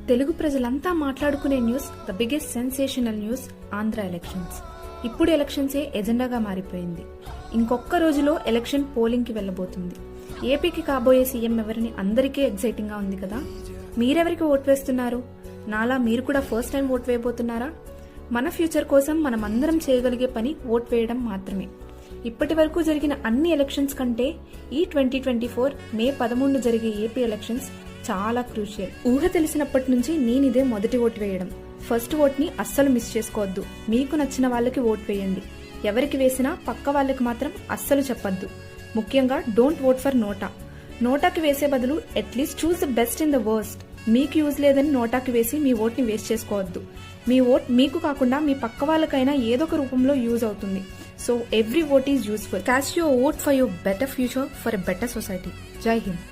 తెలుగు ప్రజలంతా మాట్లాడుకునే news, the biggest sensational news, Andhra elections. ఇప్పుడు ఎలక్షన్సే ఎజెండాగా మారిపోయింది. ఇంకొక రోజులో ఎలక్షన్ పోలింగ్ కి వెళ్లబోతుంది. ఏపీకి కాబోయే సీఎం ఎవరిని అందరికీ ఎగ్జైటింగ్ గా ఉంది కదా. మీరెవరికి ఓట్ వేస్తున్నారు? నాలా మీరు కూడా ఫస్ట్ టైం ఓట్ వేయబోతున్నారా? మన ఫ్యూచర్ కోసం మనం అందరం చేయగలిగే పని ఓట్ వేయడం మాత్రమే. ఇప్పటి వరకు జరిగిన అన్ని ఎలక్షన్స్ కంటే ఈ 2024 మే 13 జరిగే ఏపీ ఎలక్షన్స్ చాలా క్రూషియల్. ఊహ తెలిసినప్పటి నుంచి నేనిదే మొదటి ఓటు వేయడం. ఫస్ట్ ఓట్ ని అస్సలు మిస్ చేసుకోవద్దు. మీకు నచ్చిన వాళ్ళకి ఓట్ వేయండి. ఎవరికి వేసినా పక్క వాళ్ళకి మాత్రం అస్సలు చెప్పద్దు. ముఖ్యంగా డోంట్ ఓట్ ఫర్ నోటా. నోటాకి వేసే బదులు at least choose the best in the worst. మీకు యూజ్ లేదని నోటాకి వేసి మీ ఓట్ ని వేస్ట్ చేసుకోవద్దు. మీ ఓట్ మీకు కాకుండా మీ పక్క వాళ్ళకైనా ఏదో ఒక రూపంలో యూజ్ అవుతుంది. So every vote is useful. Cost your vote for your better future, for a better society. జై హింద్.